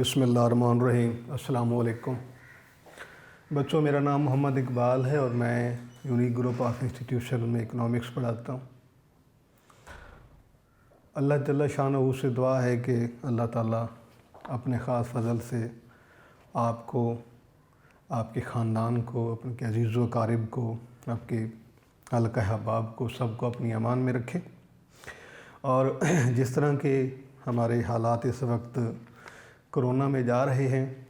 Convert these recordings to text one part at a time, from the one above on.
बिस्मिल्लाहिर्रहमानिर्रहीम। अस्सलाम वालेकुम बच्चों, मेरा नाम मोहम्मद इकबाल है और मैं यूनिक ग्रुप ऑफ इंस्टीट्यूशन में इकनॉमिक्स पढ़ाता हूँ। अल्लाह जल्ल शानहू से दुआ है कि अल्लाह ताला अपने ख़ास फजल से आपको, आपके ख़ानदान को, अपने अज़ीज़ व क़ारिब को, आपके हल्का अहबाब को, सबको अपनी अमान में रखे। और जिस तरह के हमारे हालात इस वक्त कोरोना में जा रहे हैं,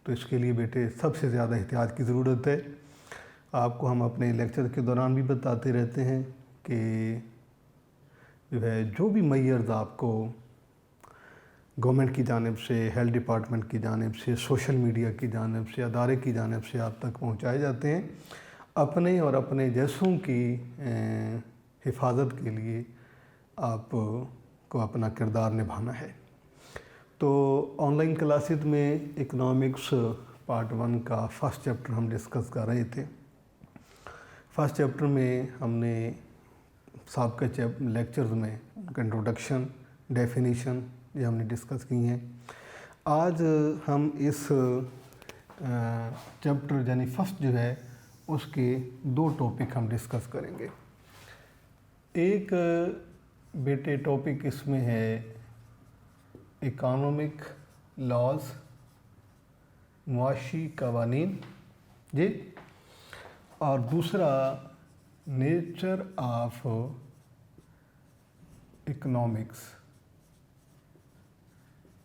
तो इसके लिए बेटे सबसे ज़्यादा एहतियात की ज़रूरत है। आपको हम अपने लेक्चर के दौरान भी बताते रहते हैं कि जो है, जो भी मैयर्स आपको गवर्नमेंट की जानिब से, हेल्थ डिपार्टमेंट की जानिब से, सोशल मीडिया की जानिब से, अदारे की जानिब से आप तक पहुँचाए जाते हैं, अपने और अपने जैसों की हिफाजत के लिए आपको अपना किरदार निभाना है। तो ऑनलाइन क्लासेस में इकनॉमिक्स पार्ट 1 का फ़र्स्ट चैप्टर हम डिस्कस कर रहे थे। फ़र्स्ट चैप्टर में हमने साबिक़ा लेक्चर्स में इंट्रोडक्शन, डेफिनेशन ये हमने डिस्कस की हैं। आज हम इस चैप्टर यानी फ़र्स्ट जो है उसके 2 टॉपिक हम डिस्कस करेंगे। एक बेटे टॉपिक इसमें है इकोनॉमिक लॉज, मुआशी कवानीन जी, और दूसरा nature of economics,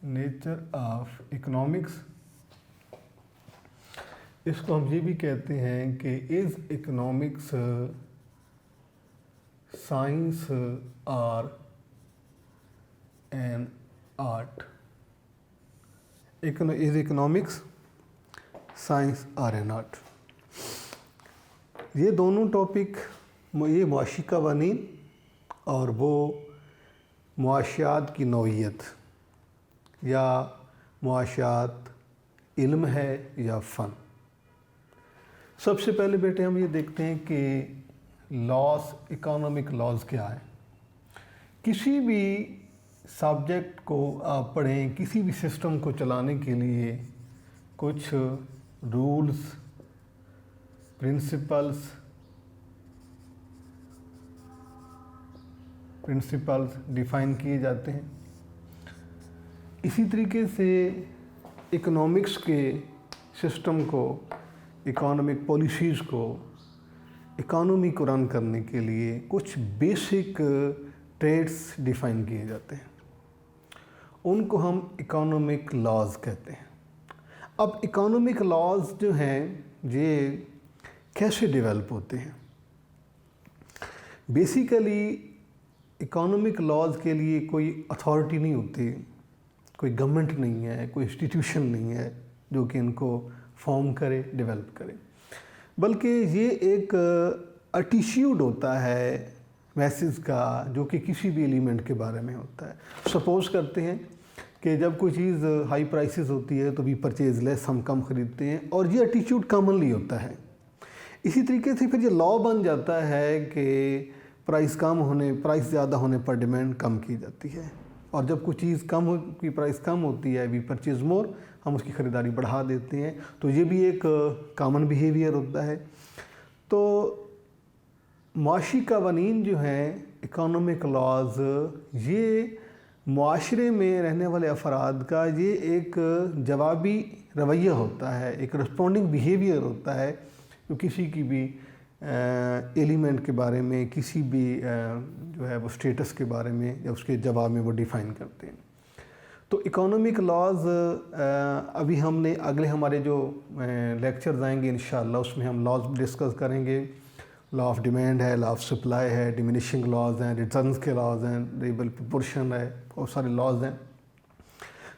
nature of economics. इसको हम ये भी कहते हैं कि इज़ इकोनॉमिक्स साइंस और an art. Is economics science और एन आर्ट। ये दोनों टॉपिक, ये मुआशी कवानीन और वो मुआशियात की नौइयत, या मुआशियात इल्म है या फ़न। सबसे पहले बेटे हम ये देखते हैं कि लॉस, इकोनॉमिक लॉज क्या है। किसी भी सब्जेक्ट को आप पढ़ें, किसी भी सिस्टम को चलाने के लिए कुछ रूल्स, प्रिंसिपल्स डिफ़ाइन किए जाते हैं। इसी तरीके से इकोनॉमिक्स के सिस्टम को, इकोनॉमिक पॉलिसीज़ को, इकोनॉमी को रन करने के लिए कुछ बेसिक ट्रेड्स डिफ़ाइन किए जाते हैं। उनको हम इकोनॉमिक लॉज कहते हैं। अब इकोनॉमिक लॉज जो हैं ये कैसे डेवलप होते हैं? बेसिकली इकोनॉमिक लॉज के लिए कोई अथॉरिटी नहीं होती, कोई गवर्नमेंट नहीं है, कोई इंस्टीट्यूशन नहीं है जो कि इनको फॉर्म करे, डेवलप करे, बल्कि ये एक एटीट्यूड होता है मैसेज का, जो कि किसी भी एलिमेंट के बारे में होता है। सपोज़ करते हैं कि जब कोई चीज़ हाई प्राइसेस होती है तो वी परचेज लेस, हम कम ख़रीदते हैं, और ये एटीट्यूड कॉमनली होता है। इसी तरीके से फिर ये लॉ बन जाता है कि प्राइस ज़्यादा होने पर डिमांड कम की जाती है, और जब कोई चीज़ की प्राइस कम होती है, वी परचेज मोर, हम उसकी ख़रीदारी बढ़ा देते हैं। तो ये भी एक कॉमन बिहेवियर होता है। तो मुआशी कवानीन जो हैं, इकोनॉमिक लॉज, ये मुआशरे में रहने वाले अफराद का ये एक जवाबी रवैया होता है, एक रिस्पॉन्डिंग बिहेवियर होता है, जो किसी की भी एलिमेंट के बारे में, किसी भी जो है वो स्टेटस के बारे में या उसके जवाब में वो डिफ़ाइन करते हैं। तो इकोनॉमिक लॉज अभी हमने अगले हमारे जो लेक्चर्स आएंगे इंशाअल्लाह, उसमें हम लॉज डिस्कस करेंगे। लॉ ऑफ डिमांड है, लॉ ऑफ सप्लाई है, डिमिनिशिंग लॉज हैं, रिटर्न्स के लॉज हैं, रेबल प्रोपोर्शन है, बहुत सारे लॉज हैं।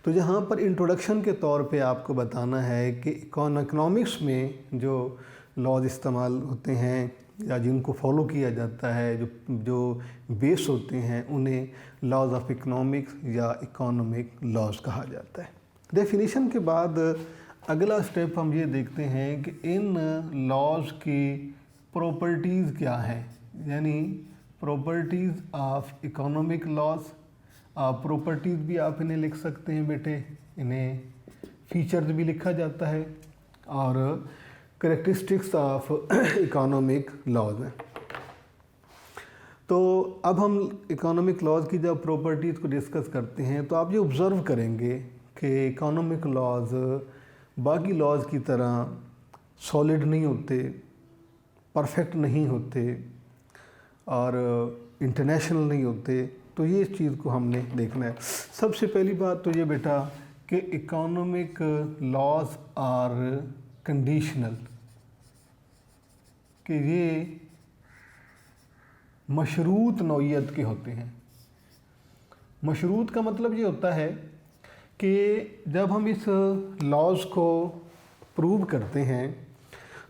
तो यहाँ पर इंट्रोडक्शन के तौर पे आपको बताना है कि इकोनॉमिक्स में जो लॉज इस्तेमाल होते हैं या जिनको फॉलो किया जाता है, जो बेस होते हैं, उन्हें लॉज ऑफ इकोनॉमिक्स या इकोनॉमिक लॉज कहा जाता है। डेफिनेशन के बाद अगला स्टेप हम ये देखते हैं कि इन लॉज की प्रॉपर्टीज़ क्या हैं, यानी properties of economic laws. Properties भी आप इन्हें लिख सकते हैं बेटे, इन्हें फीचर्स भी लिखा जाता है और करेक्टरिस्टिक्स ऑफ इकोनॉमिक लॉज हैं। तो अब हम इकोनॉमिक लॉज की जब प्रॉपर्टीज़ को डिस्कस करते हैं तो आप ये ऑब्ज़र्व करेंगे कि इकोनॉमिक लॉज बाकी लॉज की तरह सॉलिड नहीं होते, परफेक्ट नहीं होते और इंटरनेशनल नहीं होते। तो ये इस चीज़ को हमने देखना है। सबसे पहली बात तो ये बेटा कि इकोनॉमिक लॉज आर कंडीशनल, कि ये मशरूत नौइयत के होते हैं। मशरूत का मतलब ये होता है कि जब हम इस लॉज को प्रूव करते हैं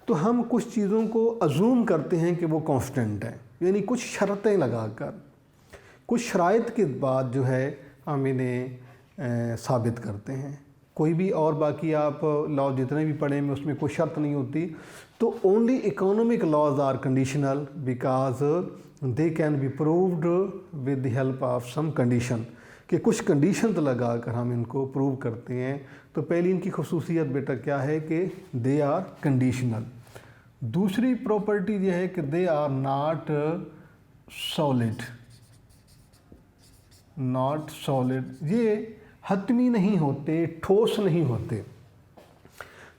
तो हम कुछ चीज़ों को अजूम करते हैं कि वो कांस्टेंट है, यानी कुछ शर्तें लगाकर कुछ शराइत के बाद जो है हम इन्हें साबित करते हैं। कोई भी और बाकी आप लॉ जितने भी पढ़े में उसमें कोई शर्त नहीं होती। तो only economic laws are conditional because they can be proved with the help of some condition, कि कुछ कंडीशन लगा कर हम इनको प्रूव करते हैं। तो पहली इनकी खसूसियत बेटा क्या है कि दे आर कंडीशनल। दूसरी प्रॉपर्टी ये है कि they are not solid, not solid, ये हतमी नहीं होते, ठोस नहीं होते।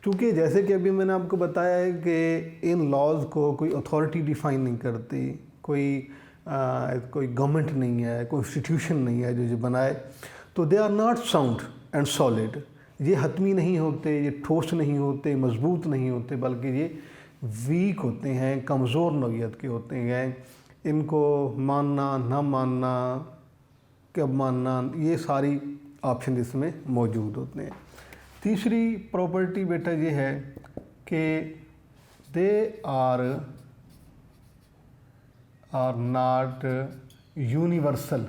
क्योंकि जैसे कि अभी मैंने आपको बताया है कि इन लॉज को कोई अथॉरिटी डिफ़ाइन नहीं करती, कोई गवर्नमेंट नहीं है, कोई इंस्टीट्यूशन नहीं है जो बनाए। तो they are not sound and solid, ये हतमी नहीं होते, ये ठोस नहीं होते, मजबूत नहीं होते, बल्कि ये वीक होते हैं, कमज़ोर नौइयत के होते हैं। इनको मानना ना मानना, कब मानना, ये सारी ऑप्शन इसमें मौजूद होते हैं। तीसरी प्रॉपर्टी बेटा ये है कि दे आर नॉट यूनिवर्सल,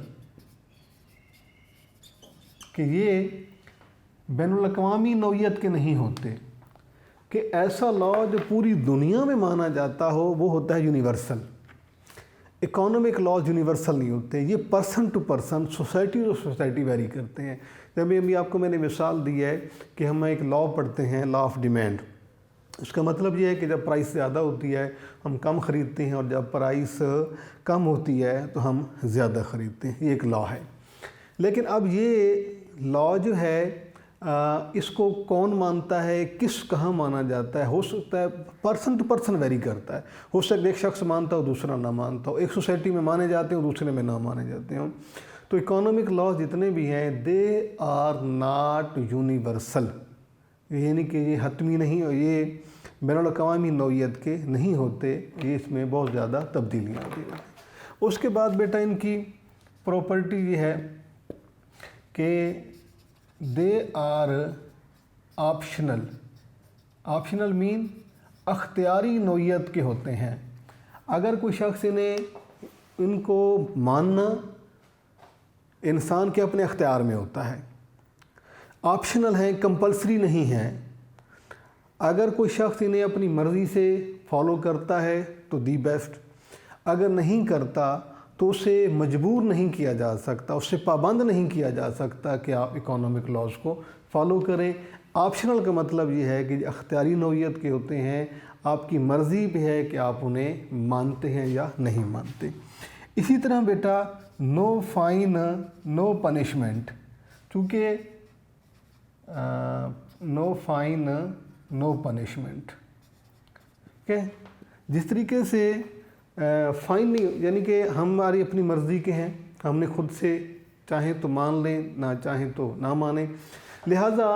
कि ये बैनुल अक़वामी नौइयत के नहीं होते, कि ऐसा लॉ जो पूरी दुनिया में माना जाता हो वो होता है यूनिवर्सल। इकोनॉमिक लॉज यूनिवर्सल नहीं होते, ये person to person, society to society vary करते हैं। जब अभी आपको मैंने मिसाल दी है कि हम एक लॉ पढ़ते हैं, लॉ ऑफ डिमांड। उसका मतलब ये है कि जब प्राइस ज़्यादा होती है हम कम ख़रीदते हैं और जब प्राइस कम होती है तो हम ज़्यादा ख़रीदते हैं। ये एक लॉ है। लेकिन अब ये लॉ जो है इसको कौन मानता है, किस कहाँ माना जाता है, हो सकता है पर्सन टू पर्सन वेरी करता है। हो सकता है एक शख्स मानता हो दूसरा ना मानता हो, एक सोसाइटी में माने जाते हो दूसरे में ना माने जाते हो। तो इकोनॉमिक लॉज जितने भी हैं दे आर नॉट यूनिवर्सल, यानी कि ये हतमी नहीं और ये बैनुल अक़वामी नौइयत के नहीं होते, ये इसमें बहुत ज़्यादा तब्दीलियाँ आती हैं। उसके बाद बेटा इनकी प्रॉपर्टी ये है कि they are optional. Optional mean अख्तियारी नौइयत के होते हैं। अगर कोई शख्स इनको मानना इंसान के अपने अख्तियार में होता है। ऑप्शनल है, कंपल्सरी नहीं है। अगर कोई शख्स इन्हें अपनी मर्ज़ी से फॉलो करता है तो दी बेस्ट, अगर नहीं करता तो उसे मजबूर नहीं किया जा सकता, उससे पाबंद नहीं किया जा सकता कि आप इकोनॉमिक लॉज को फॉलो करें। ऑप्शनल का मतलब ये है कि अख्तियारी नौइयत के होते हैं, आपकी मर्ज़ी पे है कि आप उन्हें मानते हैं या नहीं मानते। इसी तरह बेटा नो फाइन नो पनिशमेंट, चूँकि नो फाइन नो पनिशमेंट के जिस तरीके से फ़ाइन नहीं, यानी कि हमारी अपनी मर्ज़ी के हैं, हमने खुद से चाहें तो मान लें, ना चाहें तो ना मानें। लिहाजा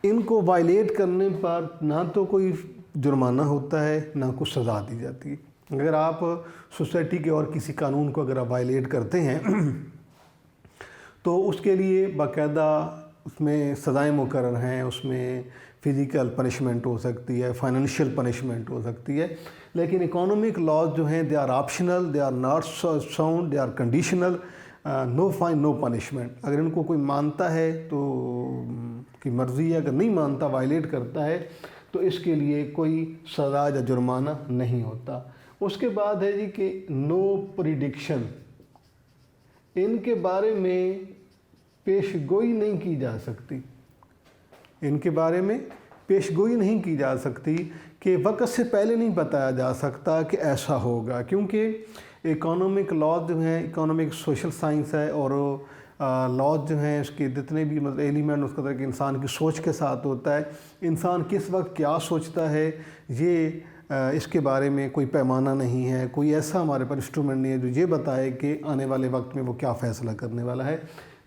इनको वायलेट करने पर ना तो कोई जुर्माना होता है ना कुछ सज़ा दी जाती है। अगर आप सोसाइटी के और किसी कानून को अगर आप वायलेट करते हैं तो उसके लिए बाकायदा उसमें सज़ाएँ मुकर्रर हैं, उसमें फ़िज़िकल पनिशमेंट हो सकती है, फाइनेंशियल पनिशमेंट हो सकती है। लेकिन इकोनॉमिक लॉज जो हैं they are optional, they are not sound, they are conditional, no fine no punishment. अगर इनको कोई मानता है तो की मर्ज़ी है, अगर नहीं मानता वायलेट करता है तो इसके लिए कोई सज़ा या जुर्माना नहीं होता। उसके बाद है जी कि नो प्रिडिक्शन, इनके बारे में पेशगोई नहीं की जा सकती। ان کے بارے میں پیش گوئی نہیں کی جا سکتی کہ وقت سے پہلے نہیں بتایا جا سکتا کہ ایسا ہوگا، کیونکہ اکانومک لاز جو ہیں، اکانومک سوشل سائنس ہے، اور لاز جو ہیں اس کے جتنے بھی مطلب ایلیمنٹ اس کا کہ انسان کی سوچ کے ساتھ ہوتا ہے، انسان کس وقت کیا سوچتا ہے یہ اس کے بارے میں کوئی پیمانہ نہیں ہے، کوئی ایسا ہمارے پر انسٹرومنٹ نہیں ہے جو یہ بتائے کہ آنے والے وقت میں وہ کیا فیصلہ کرنے والا ہے۔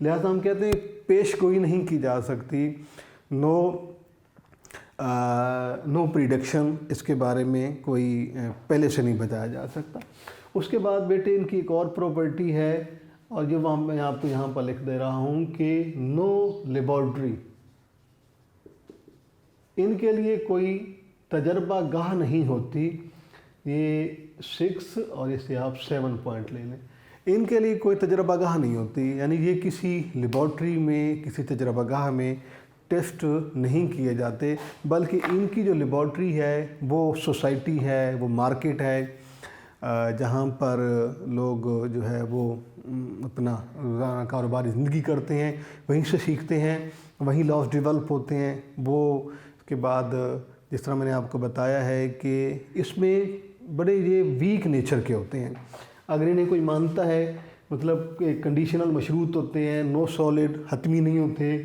لہٰذا ہم کہتے ہیں پیش گوئی نہیں کی جا سکتی، نو پریڈکشن، اس کے بارے میں کوئی پہلے سے نہیں بتایا جا سکتا۔ اس کے بعد بیٹے ان کی ایک اور پراپرٹی ہے، اور جو میں آپ کو یہاں پر لکھ دے رہا ہوں کہ نو لیبارٹری، ان کے لیے کوئی تجربہ گاہ نہیں ہوتی۔ یہ 6 اور اسے آپ 7 پوائنٹ لے لیں، ان کے لیے کوئی تجربہ گاہ نہیں ہوتی، یعنی یہ کسی لیبارٹری میں، کسی تجربہ گاہ میں ٹیسٹ نہیں کیے جاتے، بلکہ ان کی جو لیبارٹری ہے وہ سوسائٹی ہے، وہ مارکیٹ ہے، جہاں پر لوگ جو ہے وہ اپنا روزانہ کاروباری زندگی کرتے ہیں، وہیں سے سیکھتے ہیں، وہیں لاز ڈیولپ ہوتے ہیں۔ وہ اس کے بعد جس طرح میں نے آپ کو بتایا ہے کہ اس میں بڑے یہ ویک نیچر کے ہوتے ہیں، اگر انہیں کوئی مانتا ہے مطلب کہ کنڈیشنل مشروط ہوتے ہیں، نو سالڈ حتمی نہیں ہوتے،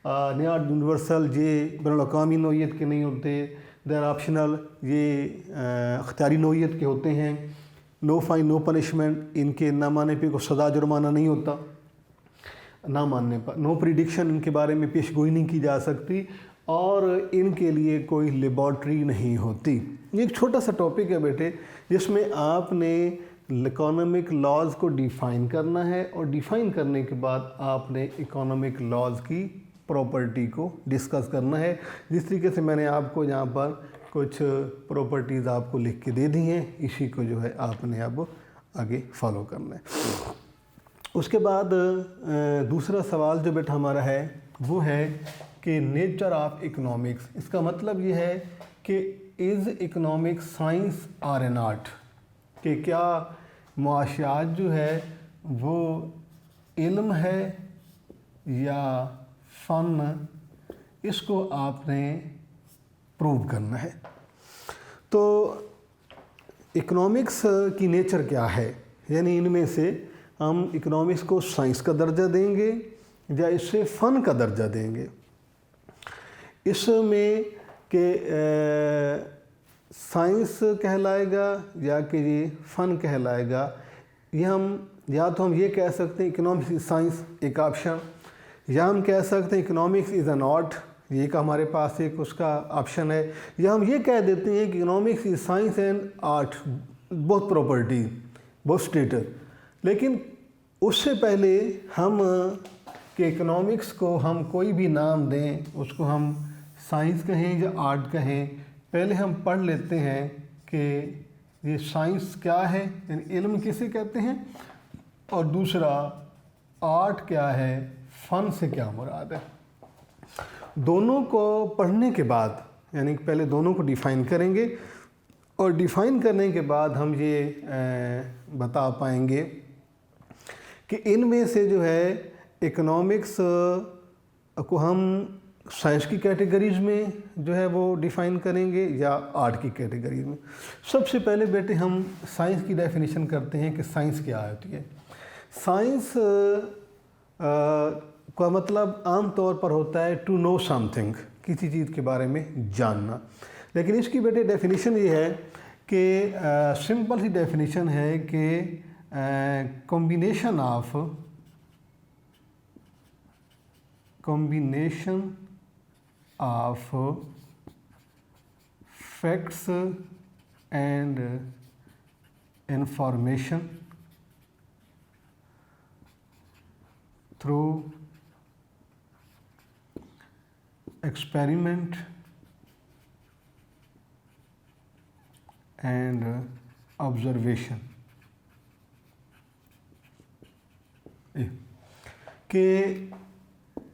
نیا یونیورسل یہ بین الاقوامی نوعیت کے نہیں ہوتے، دیر آپشنل یہ اختیاری نوعیت کے ہوتے ہیں، نو فائن نو پنشمنٹ، ان کے نہ ماننے پہ کوئی سزا جرمانہ نہیں ہوتا، نہ ماننے پر نو پریڈکشن، ان کے بارے میں پیش گوئی نہیں کی جا سکتی، اور ان کے لیے کوئی لیبارٹری نہیں ہوتی۔ یہ ایک چھوٹا سا ٹاپک ہے بیٹے، جس میں آپ نے اکانومک لاز کو ڈیفائن کرنا ہے، اور ڈیفائن کرنے کے بعد آپ نے اکانومک لاز کی پراپرٹی کو ڈسکس کرنا ہے۔ جس طریقے سے میں نے آپ کو یہاں پر کچھ پراپرٹیز آپ کو لکھ کے دے دی ہیں، اسی کو جو ہے آپ نے اب آگے فالو کرنا ہے۔ اس کے بعد دوسرا سوال جو بیٹا ہمارا ہے وہ ہے کہ نیچر آف اکنامکس، اس کا مطلب یہ ہے کہ is economic science are an art, کہ کیا معاشیات جو ہے وہ علم ہے یا فن، اس کو آپ نے پروو کرنا ہے۔ تو اکنامکس کی نیچر کیا ہے، یعنی ان میں سے ہم اکنامکس کو سائنس کا درجہ دیں گے یا اسے فن کا درجہ دیں گے؟ اس میں کہ سائنس کہلائے گا یا کہ یہ فن کہلائے گا، یہ ہم یا تو ہم یہ کہہ سکتے ہیں اکنامکس از سائنس، ایک آپشن، یا ہم کہہ سکتے ہیں اکنامکس از این آرٹ، یہ ایک ہمارے پاس ایک اس کا آپشن ہے، یا ہم یہ کہہ دیتے ہیں کہ economics is science and art, بہت پراپرٹی، بہت اسٹیٹس۔ لیکن اس سے پہلے ہم کہ اکنامکس کو ہم کوئی بھی نام دیں، اس کو ہم سائنس کہیں یا آرٹ کہیں، پہلے ہم پڑھ لیتے ہیں کہ یہ سائنس کیا ہے، یعنی علم کسے کہتے ہیں، اور دوسرا آرٹ کیا ہے، فن سے کیا مراد ہے۔ دونوں کو پڑھنے کے بعد، یعنی پہلے دونوں کو ڈیفائن کریں گے، اور ڈیفائن کرنے کے بعد ہم یہ بتا پائیں گے کہ ان میں سے جو ہے اکنامکس کو ہم سائنس کی کیٹیگریز میں جو ہے وہ ڈیفائن کریں گے یا آرٹ کی کیٹیگریز میں۔ سب سے پہلے بیٹے ہم سائنس کی ڈیفینیشن کرتے ہیں کہ سائنس کیا ہوتی ہے۔ سائنس کا مطلب عام طور پر ہوتا ہے ٹو نو سم تھنگ، کسی چیز کے بارے میں جاننا، لیکن اس کی بیٹے ڈیفینیشن یہ ہے کہ سمپل سی ڈیفینیشن ہے کہ combination of facts and information through experiment and observation، کہ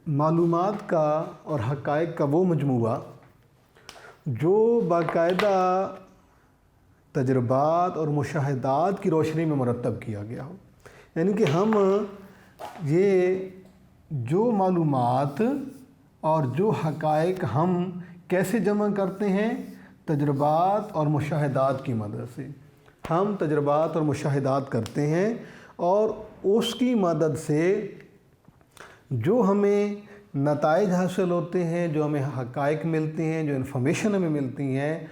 معلومات کا اور حقائق کا وہ مجموعہ جو باقاعدہ تجربات اور مشاہدات کی روشنی میں مرتب کیا گیا ہو، یعنی کہ ہم یہ جو معلومات اور جو حقائق ہم کیسے جمع کرتے ہیں؟ تجربات اور مشاہدات کی مدد سے۔ ہم تجربات اور مشاہدات کرتے ہیں اور اس کی مدد سے جو ہمیں نتائج حاصل ہوتے ہیں، جو ہمیں حقائق ملتے ہیں، جو انفارمیشن ہمیں ملتی ہیں،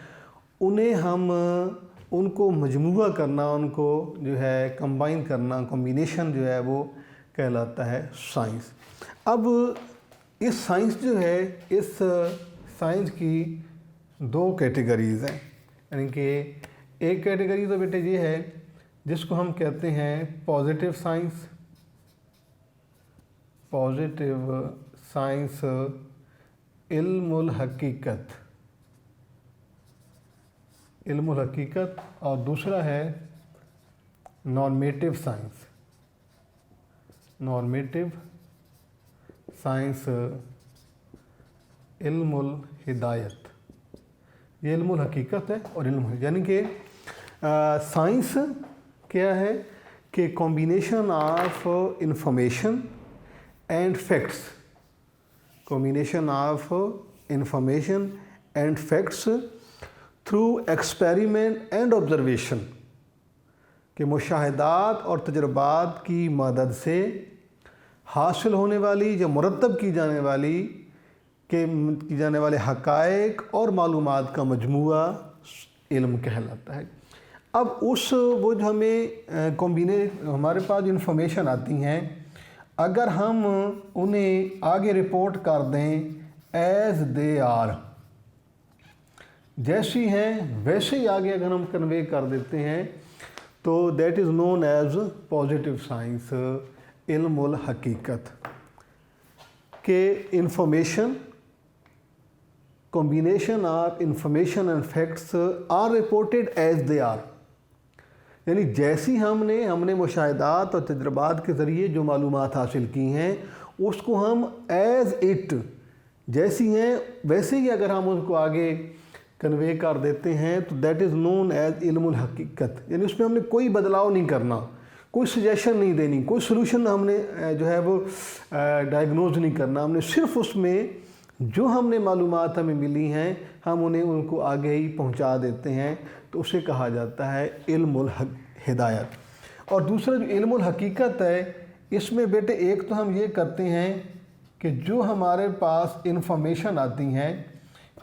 انہیں ہم ان کو مجموعہ کرنا، ان کو جو ہے کمبائن کرنا، کمبینیشن جو ہے وہ کہلاتا ہے سائنس۔ اب اس سائنس جو ہے، اس سائنس کی دو کیٹیگریز ہیں، یعنی کہ ایک کیٹیگری تو بیٹے یہ ہے جس کو ہم کہتے ہیں پازیٹیو سائنس۔ پازیٹیو سائنس علم الحقیقت، علم الحقیقت، اور دوسرا ہے نارمیٹیو سائنس۔ نارمیٹیو سائنس علم الہدایت۔ یہ علم الحقیقت ہے اور یعنی کہ سائنس کیا ہے کہ combination of information and facts, combination of information and facts through experiment and observation, کہ مشاہدات اور تجربات کی مدد سے حاصل ہونے والی یا مرتب کی جانے والے حقائق اور معلومات کا مجموعہ علم کہلاتا ہے۔ اب وہ جو ہمیں ہمارے پاس جو انفارمیشن آتی ہیں، اگر ہم انہیں آگے رپورٹ کر دیں ایز دے آر، جیسی ہیں ویسے ہی آگے اگر ہم کنوے کر دیتے ہیں، تو that is known as positive science, علم الحقیقت، کہ information, combination of information and facts are reported as they are، یعنی جیسی ہم نے مشاہدات اور تجربات کے ذریعے جو معلومات حاصل کی ہیں، اس کو ہم ایز اٹ، جیسی ہیں ویسے ہی اگر ہم ان کو آگے کنوے کر دیتے ہیں، تو دیٹ از نون ایز علم الحقیقت، یعنی اس میں ہم نے کوئی بدلاؤ نہیں کرنا، کوئی سجیشن نہیں دینی، کوئی سلوشن ہم نے جو ہے وہ ڈائگنوز نہیں کرنا، ہم نے صرف اس میں جو ہم نے معلومات ہمیں ملی ہیں، ہم ان کو آگے ہی پہنچا دیتے ہیں، تو اسے کہا جاتا ہے علم الہدایت۔ اور دوسرا جو علم الحقیقت ہے، اس میں بیٹے ایک تو ہم یہ کرتے ہیں کہ جو ہمارے پاس انفارمیشن آتی ہیں،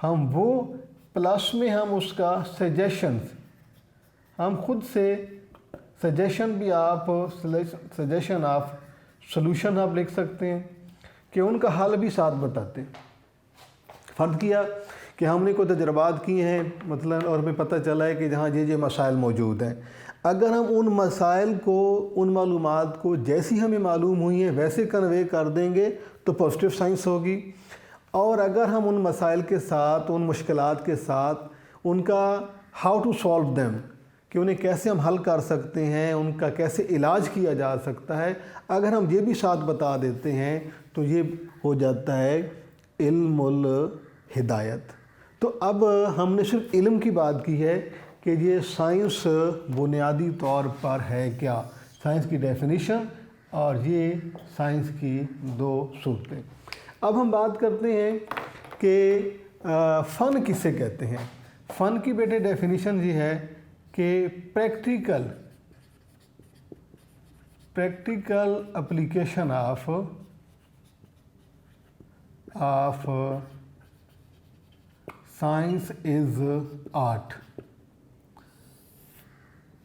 ہم وہ پلس میں ہم اس کا سجیشنز، ہم خود سے سجیشن بھی سجیشن آف سلوشن آپ لکھ سکتے ہیں کہ ان کا حل بھی ساتھ بتاتے ہیں۔ فرض کیا کہ ہم نے کوئی تجربات کی ہیں مثلا، اور ہمیں پتہ چلا ہے کہ جہاں یہ مسائل موجود ہیں، اگر ہم ان مسائل کو، ان معلومات کو جیسی ہمیں معلوم ہوئی ہیں ویسے کنوے کر دیں گے تو پازیٹیو سائنس ہوگی۔ اور اگر ہم ان مسائل کے ساتھ، ان مشکلات کے ساتھ، ان کا ہاؤ ٹو سالو دیم، کہ انہیں کیسے ہم حل کر سکتے ہیں، ان کا کیسے علاج کیا جا سکتا ہے، اگر ہم یہ بھی ساتھ بتا دیتے ہیں تو یہ ہو جاتا ہے علم الہدایت۔ تو اب ہم نے صرف علم کی بات کی ہے کہ یہ سائنس بنیادی طور پر ہے کیا، سائنس کی ڈیفینیشن اور یہ سائنس کی دو صورتیں۔ اب ہم بات کرتے ہیں کہ فن کسے کہتے ہیں۔ فن کی بیٹے ڈیفینیشن یہ ہے کہ practical application of science is art,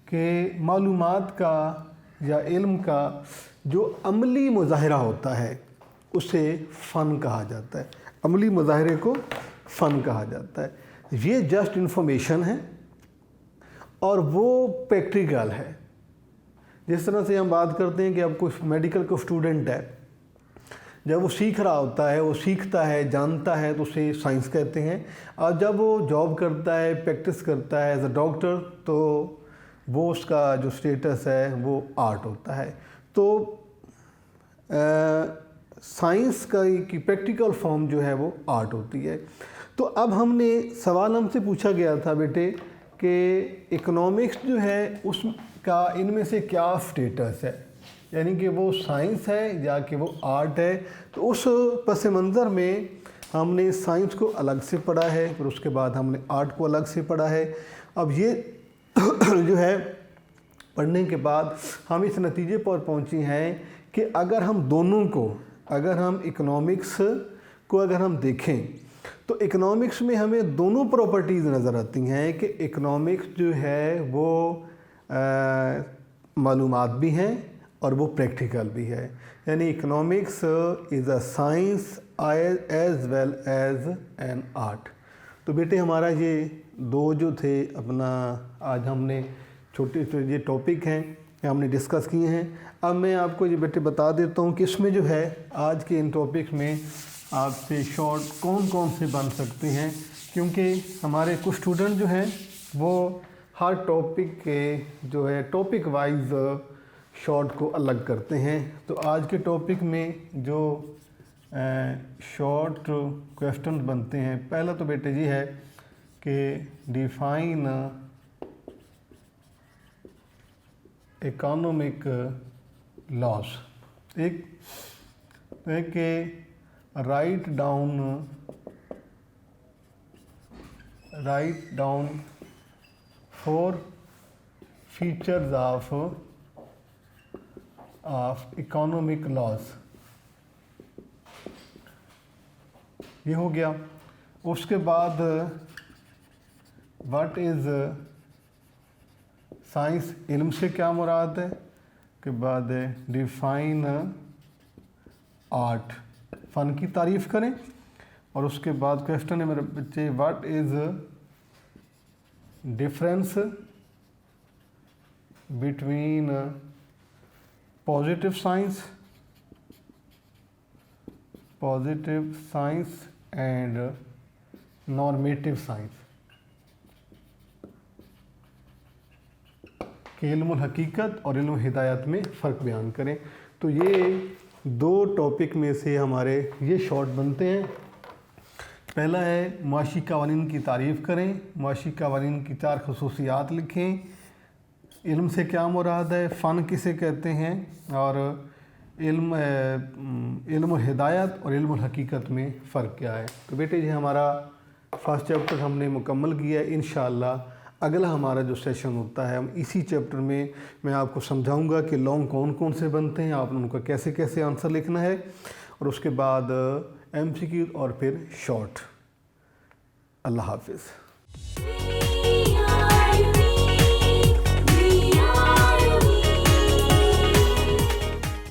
کہ معلومات کا یا علم کا جو عملی مظاہرہ ہوتا ہے اسے فن کہا جاتا ہے، عملی مظاہرے کو فن کہا جاتا ہے۔ یہ جسٹ انفارمیشن ہے اور وہ پریکٹیکل ہے۔ جس طرح سے ہم بات کرتے ہیں کہ اب کوئی میڈیکل کا اسٹوڈنٹ ہے، جب وہ سیکھ رہا ہوتا ہے، وہ سیکھتا ہے، جانتا ہے، تو اسے سائنس کہتے ہیں، اور جب وہ جاب کرتا ہے، پریکٹس کرتا ہے ایز اے ڈاکٹر، تو وہ اس کا جو اسٹیٹس ہے وہ آرٹ ہوتا ہے۔ تو سائنس کی پریکٹیکل فارم جو ہے وہ آرٹ ہوتی ہے۔ تو اب ہم نے سوال ہم سے پوچھا گیا تھا بیٹے کہ اکنامکس جو ہے اس کا ان میں سے کیا اسٹیٹس ہے، یعنی کہ وہ سائنس ہے یا کہ وہ آرٹ ہے۔ تو اس پس منظر میں हमने साइंस को अलग से पढ़ा है, फिर उसके बाद हमने आर्ट को अलग से पढ़ा है। अब ये जो है पढ़ने के बाद हम इस नतीजे पर पहुंचे हैं कि अगर हम दोनों को, अगर हम इकोनॉमिक्स को अगर हम देखें तो इकोनॉमिक्स में हमें दोनों प्रॉपर्टीज़ नज़र आती हैं कि इकोनॉमिक्स जो है वो मालूमात भी हैं और वो प्रैक्टिकल भी है। यानी economics is a science as well as an art. तो बेटे हमारा ये दो जो थे अपना आज हमने छोटे ये टॉपिक हैं हमने डिस्कस किए हैं। अब मैं आपको ये बेटे बता देता हूँ कि इसमें जो है आज के इन टॉपिक्स में आपसे शॉर्ट कौन कौन से बन सकते हैं, क्योंकि हमारे कुछ स्टूडेंट जो हैं वो हर टॉपिक के जो है टॉपिक वाइज शॉर्ट को अलग करते हैं। तो आज के टॉपिक में जो शॉर्ट क्वेश्चन बनते हैं, पहला तो बेटे जी है कि डिफाइन इकोनॉमिक लॉस। एक के write down 4 features of economic loss, ये हो गया। उसके बाद व्हाट इज़ साइंस, इल्म से क्या मुराद है, के बाद डिफाइन आर्ट, फ़न की तारीफ़ करें। और उसके बाद क्वेश्चन है मेरे बच्चे what is difference between positive science and normative science, कि इल्मुल हकीकत और इल्मुल हिदायत में फ़र्क बयान करें। तो ये दो टॉपिक में से हमारे ये शॉर्ट बनते हैं। पहला है मुआशी कवानीन की तारीफ़ करें, मुआशी कवानीन की 4 खसूसियात लिखें, इल्म से क्या मुराद है, फ़न किसे कहते हैं, और इल्म हिदायत और इल्म हकीकत में फ़र्क क्या है। तो बेटे जी हमारा फर्स्ट चैप्टर हमने मुकम्मल किया है। इंशाअल्लाह अगला हमारा जो सेशन होता है हम इसी चैप्टर में मैं आपको समझाऊंगा कि लॉन्ग कौन कौन से बनते हैं, आपने उनका कैसे कैसे आंसर लिखना है, और उसके बाद MCQ और फिर शॉर्ट। अल्लाह हाफिज़।